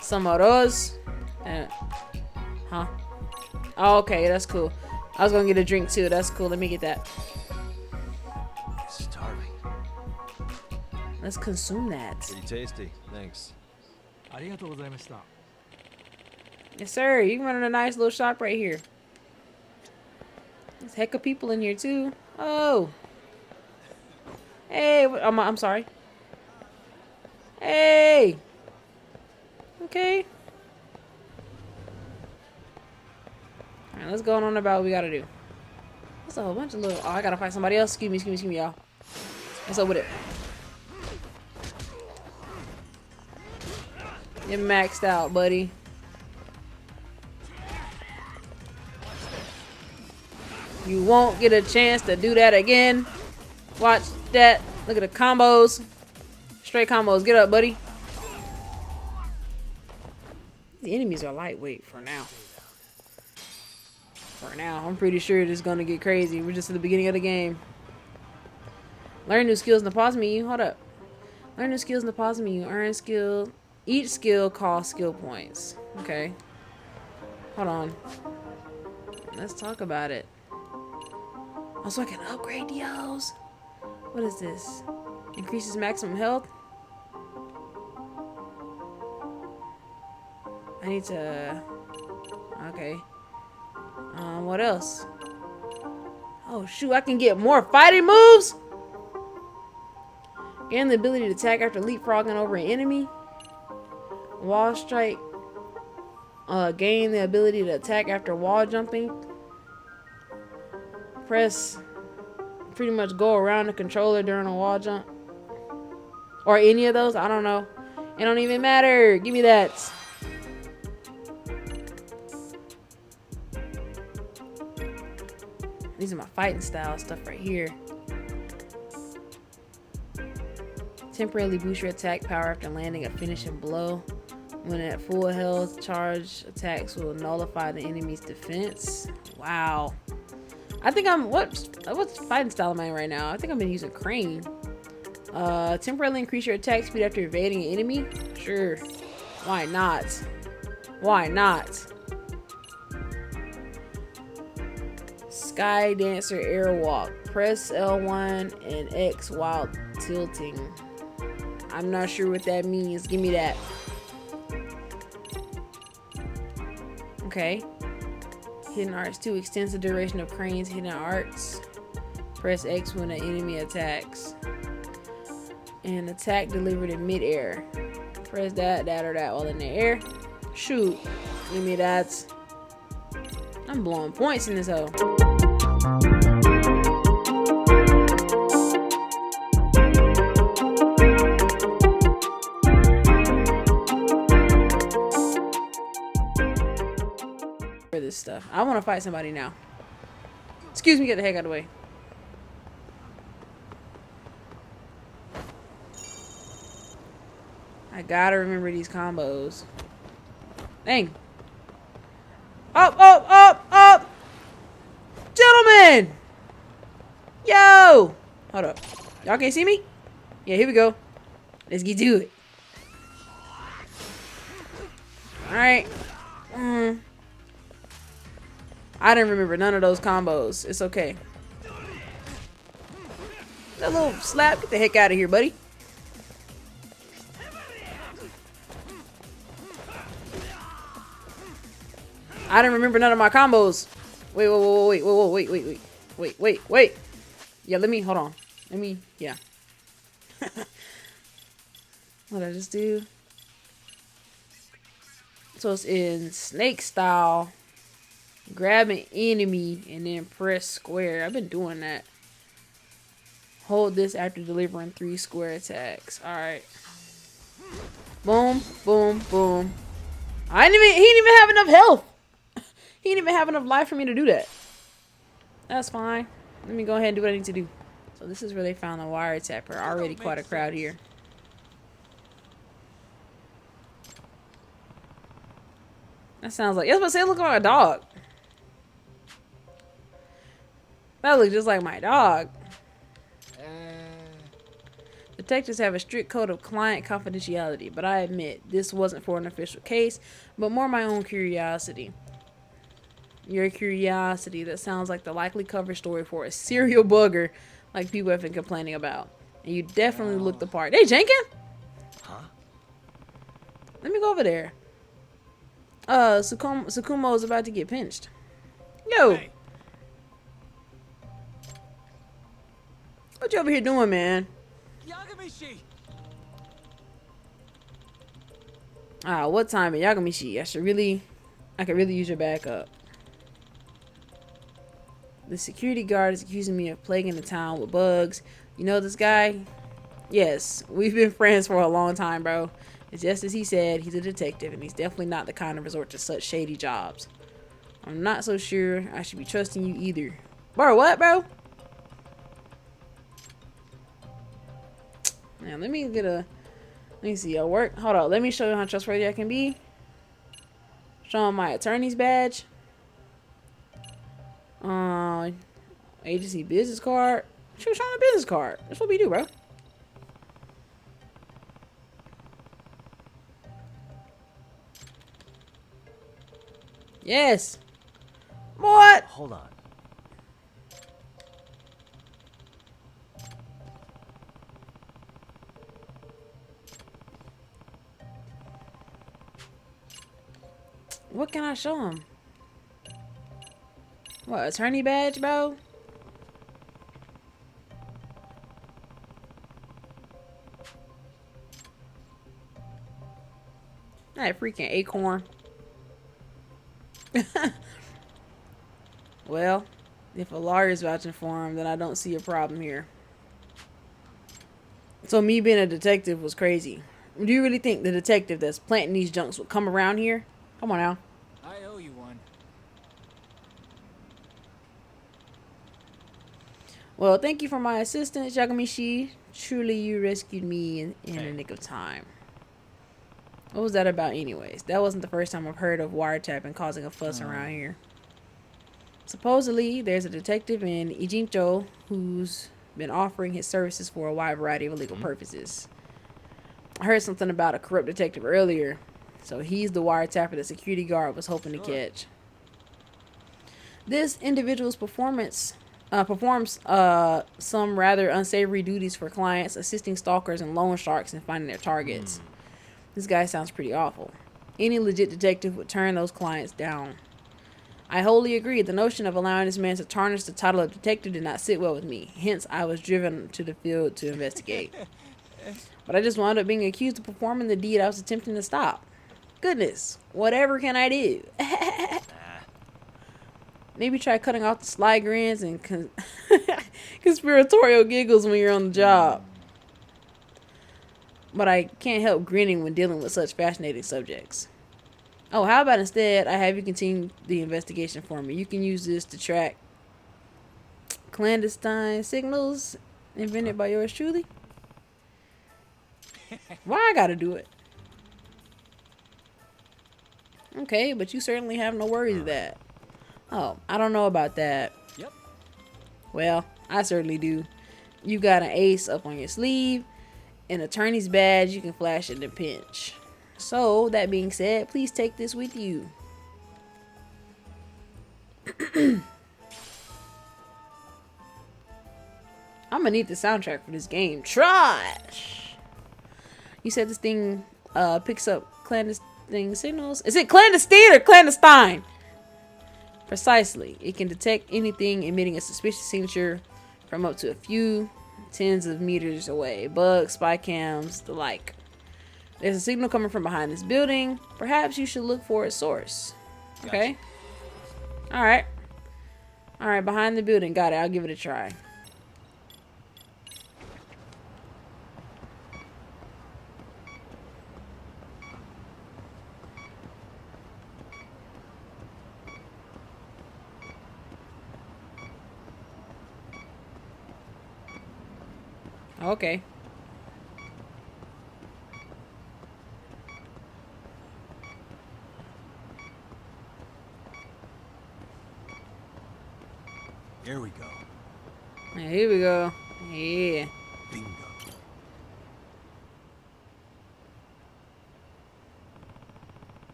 some arroz. Huh? Oh, okay, that's cool. I was gonna get a drink too. That's cool. Let me get that. Starving. Let's consume that. Pretty tasty. Thanks. Yes, sir. You can run in a nice little shop right here. There's a heck of people in here too. Oh. Hey, I'm sorry. Hey. Okay. Alright, let's go on about what we gotta do. That's a whole bunch of little... Oh, I gotta find somebody else. Excuse me, y'all. What's up with it? You're maxed out, buddy. You won't get a chance to do that again. Watch that. Look at the combos. Straight combos. Get up, buddy. The enemies are lightweight for now. For now, I'm pretty sure it's gonna get crazy. We're just at the beginning of the game. Learn new skills in the pause menu. Hold up. Learn new skills in the pause menu. Earn skill. Each skill costs skill points. Okay. Hold on. Let's talk about it. Also, I can upgrade those. What is this? Increases maximum health. I need to... Okay. What else? Oh, shoot. I can get more fighting moves? Gain the ability to attack after leapfrogging over an enemy. Wall strike. Gain the ability to attack after wall jumping. Press. Pretty much go around the controller during a wall jump. Or any of those. I don't know. It don't even matter. Give me that. These are my fighting style stuff right here. Temporarily boost your attack power after landing a finishing blow. When at full health, charge attacks will nullify the enemy's defense. Wow. I think I'm... What fighting style am I in right now? I think I've been using Crane. Temporarily increase your attack speed after evading an enemy? Sure. Why not? Why not? Sky Dancer Airwalk. Press L1 and X while tilting. I'm not sure what that means. Give me that. Okay. Hidden Arts 2 extends the duration of Crane's hidden arts. Press X when an enemy attacks. And attack delivered in midair. Press that or that while in the air. Shoot. Give me that. I'm blowing points in this hole. For this stuff. I want to fight somebody now. Excuse me, get the heck out of the way. I gotta remember these combos. Dang. Up, up, up, up! Gentlemen! Yo! Hold up. Y'all can't see me? Yeah, here we go. Let's get to it. Alright. I didn't remember none of those combos. It's okay. That little slap. Get the heck out of here, buddy. I didn't remember none of my combos. Wait. Yeah, let me, hold on. Yeah. What did I just do? So it's in snake style. Grab an enemy and then press square. I've been doing that. Hold this after delivering 3 square attacks. Alright. Boom, boom, boom. He didn't even have enough health. He didn't even have enough life for me to do that. That's fine. Let me go ahead and do what I need to do. So this is where they found the wiretapper. Already quite a crowd here. That sounds like... I was about to say, look like a dog. That looks just like my dog. Detectives have a strict code of client confidentiality, but I admit this wasn't for an official case, but more my own curiosity. Your curiosity, that sounds like the likely cover story for a serial bugger like people have been complaining about. And you definitely look the part. Hey, Jenkins! Huh? Let me go over there. Tsukumo is about to get pinched. Yo! Hey. What you over here doing, man? What time in Yagamishi? I could really use your backup. The security guard is accusing me of plaguing the town with bugs. You know this guy? Yes, we've been friends for a long time, bro. It's just as he said, he's a detective, and he's definitely not the kind to resort to such shady jobs. I'm not so sure I should be trusting you either. Bro, what, bro? Now, let me see your work. Hold on, let me show you how trustworthy I can be. Show him my attorney's badge. Agency business card. She was showing a business card. That's what we do, bro. Yes. What? Hold on. What can I show him? What, attorney badge, bro? That freaking acorn. Well, if a lawyer's vouching for him, then I don't see a problem here. So me being a detective was crazy. Do you really think the detective that's planting these junks would come around here? Come on now. I owe you one. Well, thank you for my assistance, Yagamishi. Truly, you rescued me in the nick of time. What was that about anyways? That wasn't the first time I've heard of wiretapping causing a fuss around here. Supposedly, there's a detective in Ijincho who's been offering his services for a wide variety of illegal purposes. I heard something about a corrupt detective earlier, so he's the wiretapper the security guard was hoping to catch. This individual's performs some rather unsavory duties for clients, assisting stalkers and loan sharks in finding their targets. This guy sounds pretty awful. Any legit detective would turn those clients down. I wholly agree. The notion of allowing this man to tarnish the title of detective did not sit well with me. Hence, I was driven to the field to investigate. But I just wound up being accused of performing the deed I was attempting to stop. Goodness, whatever can I do? Maybe try cutting off the sly grins and conspiratorial giggles when you're on the job. But I can't help grinning when dealing with such fascinating subjects. Oh, how about instead I have you continue the investigation for me? You can use this to track clandestine signals invented by yours truly. Why I gotta do it? Okay, but you certainly have no worries of that. Oh, I don't know about that. Yep. Well, I certainly do. You got an ace up on your sleeve, an attorney's badge you can flash in a pinch. So, that being said, please take this with you. I'm gonna need the soundtrack for this game. Trash! You said this thing picks up clandestine signals? Is it clandestine or clandestine? Precisely. It can detect anything emitting a suspicious signature from up to a few tens of meters away. Bugs, spy cams, the like. There's a signal coming from behind this building. Perhaps you should look for its source. Okay. Alright. Alright, behind the building. Got it. I'll give it a try. Okay. Here we go. Here we go. Yeah. Bingo.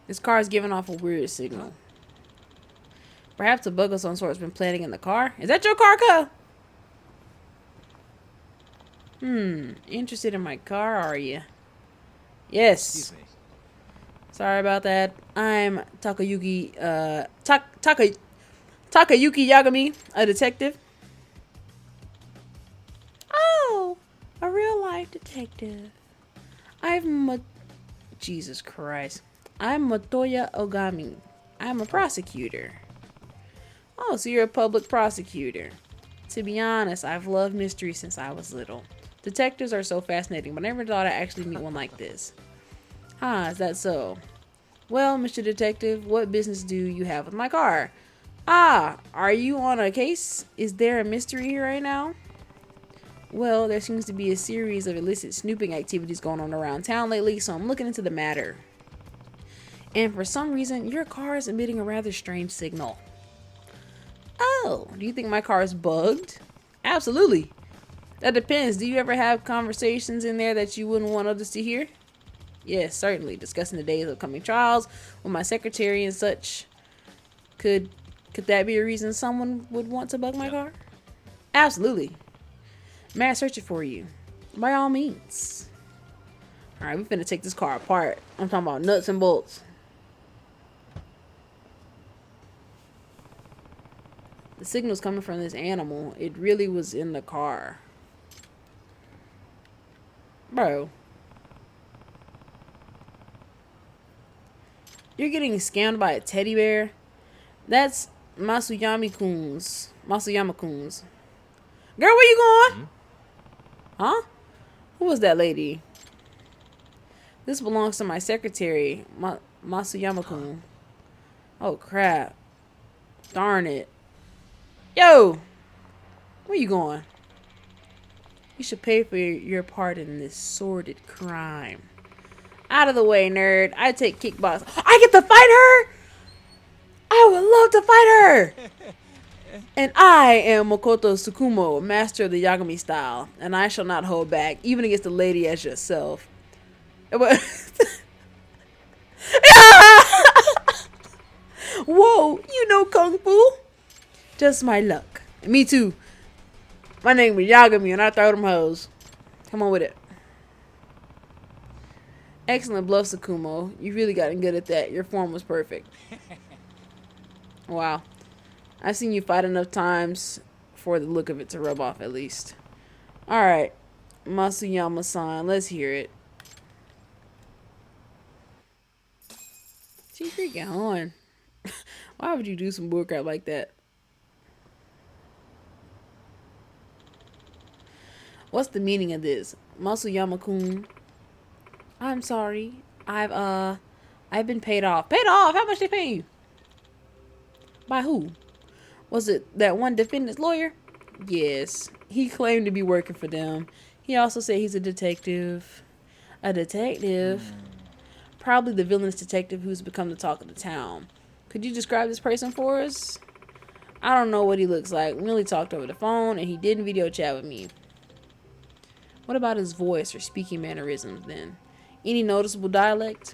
This car is giving off a weird signal. Perhaps a bug of some sort has been planting in the car. Is that your car, cuz? Interested in my car, are you? Yes. Excuse me. Sorry about that. I'm Takayuki, Takayuki Yagami, a detective. Oh, a real life detective. Jesus Christ. I'm Matoya Ogami. I'm a prosecutor. Oh, so you're a public prosecutor. To be honest, I've loved mystery since I was little. Detectives are so fascinating, but I never thought I'd actually meet one like this. Is that so? Well, Mr. Detective, what business do you have with my car? Are you on a case? Is there a mystery here right now? Well, there seems to be a series of illicit snooping activities going on around town lately, so I'm looking into the matter. And for some reason, your car is emitting a rather strange signal. Well, do you think my car is bugged? Absolutely. That depends. Do you ever have conversations in there that you wouldn't want others to hear? Yes, certainly. Discussing the day's upcoming trials with my secretary and such. Could that be a reason someone would want to bug my car? Absolutely. May I search it for you? By all means. Alright, we finna take this car apart. I'm talking about nuts and bolts. The signal's coming from this animal. It really was in the car. Bro. You're getting scammed by a teddy bear? That's Masuyama-kun's. Masuyama-kun's. Girl, where you going? Huh? Who was that lady? This belongs to my secretary, Masuyama-kun. Oh, crap. Darn it. Yo! Where you going? You should pay for your part in this sordid crime. Out of the way, nerd. I take kickbox. I get to fight her? I would love to fight her! And I am Makoto Tsukumo, master of the Yagami style, and I shall not hold back, even against a lady as yourself. Whoa, you know Kung Fu? Just my luck. Me too. My name is Yagami and I throw them hoes. Come on with it. Excellent bluff, Tsukumo. You really gotten good at that. Your form was perfect. Wow. I've seen you fight enough times for the look of it to rub off at least. Alright. Masuyama-san, let's hear it. She freaking on. Why would you do some bullcrap like that? What's the meaning of this? Masuyama-kun. I'm sorry. I've been paid off. Paid off? How much they pay you? By who? Was it that one defendant's lawyer? Yes. He claimed to be working for them. He also said he's a detective. A detective? Probably the villainous detective who's become the talk of the town. Could you describe this person for us? I don't know what he looks like. We only talked over the phone and he didn't video chat with me. What about his voice or speaking mannerisms then? Any noticeable dialect?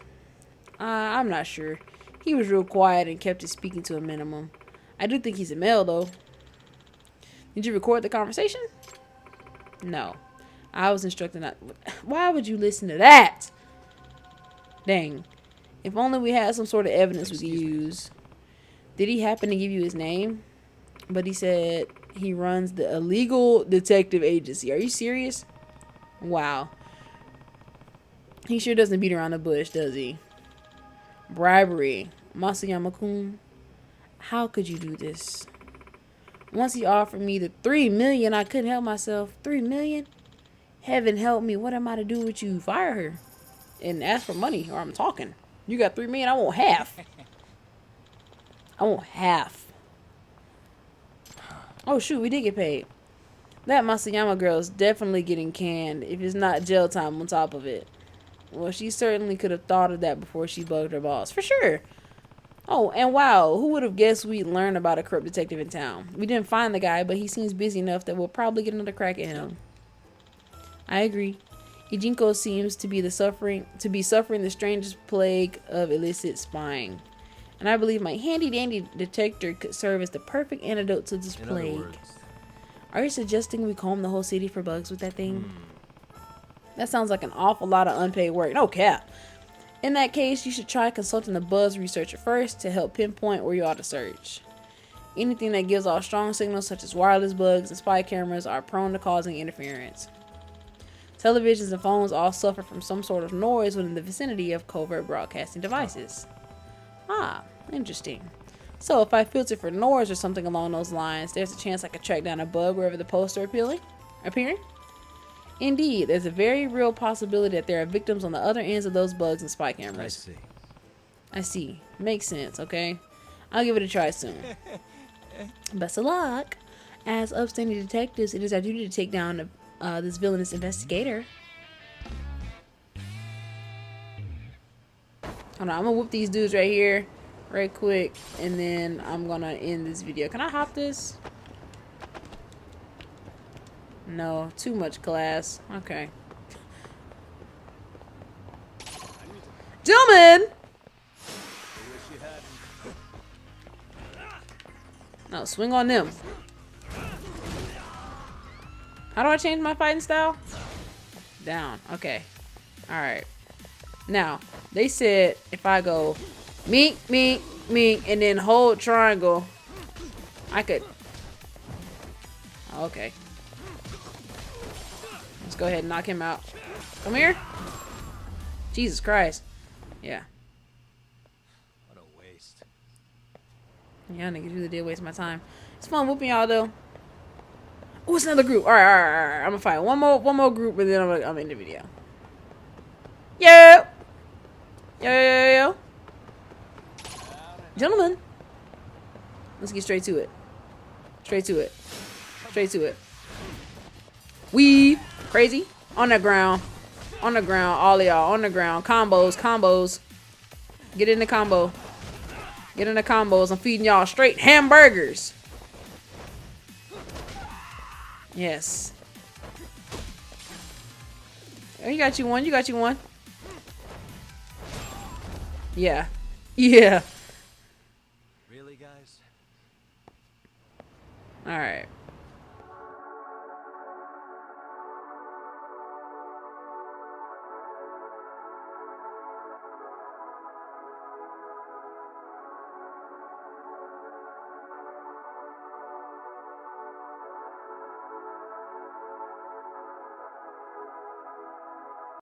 I'm not sure. He was real quiet and kept his speaking to a minimum. I do think he's a male though. Did you record the conversation? No. I was instructed not. Why would you listen to that? Dang. If only we had some sort of evidence we could use. Did he happen to give you his name? But he said he runs the illegal detective agency. Are you serious? Wow. He sure doesn't beat around the bush, does he? Bribery. Masuyama-kun. How could you do this? Once he offered me the $3 million, I couldn't help myself. $3 million? Heaven help me. What am I to do with you? Fire her. And ask for money, or I'm talking. You got $3 million, I want half. I want half. Oh shoot, we did get paid. That Masuyama girl is definitely getting canned if it's not jail time on top of it. Well, she certainly could have thought of that before she bugged her boss. For sure. Oh, and wow, who would have guessed we'd learn about a corrupt detective in town? We didn't find the guy, but he seems busy enough that we'll probably get another crack at him. I agree. Ijinko seems to be suffering the strangest plague of illicit spying. And I believe my handy-dandy detector could serve as the perfect antidote to this plague. Are you suggesting we comb the whole city for bugs with that thing? That sounds like an awful lot of unpaid work. No cap. In that case, you should try consulting a buzz researcher first to help pinpoint where you ought to search. Anything that gives off strong signals such as wireless bugs and spy cameras are prone to causing interference. Televisions and phones all suffer from some sort of noise within the vicinity of covert broadcasting devices. Ah, interesting. So if I filter for noise or something along those lines, there's a chance I could track down a bug wherever the posts are appearing? Indeed, there's a very real possibility that there are victims on the other ends of those bugs and spy cameras. I see. Makes sense, okay? I'll give it a try soon. Best of luck. As upstanding detectives, it is our duty to take down this villainous investigator. Hold on, I'm gonna whoop these dudes right here. right quick, and then I'm gonna end this video. Can I hop this? No, too much glass. Okay. Gentlemen! No, swing on them. How do I change my fighting style? Down. Okay. Alright. Now, they said if I go mink, mink, mink, and then hold triangle, I could... Okay. Let's go ahead and knock him out. Come here. Jesus Christ. Yeah. What a waste. Yeah, niggas really did waste my time. It's fun whooping y'all though. Oh, it's another group. Alright. I'm gonna fight one more group, and then I'm in the video. Yo! Yo. Gentlemen. Let's get straight to it. Straight to it. Weave. Crazy. On the ground. All of y'all. On the ground. Combos. Get in the combo. Get in the combos. I'm feeding y'all straight hamburgers. Yes. Oh, you got you one. Yeah. Really, guys? Alright.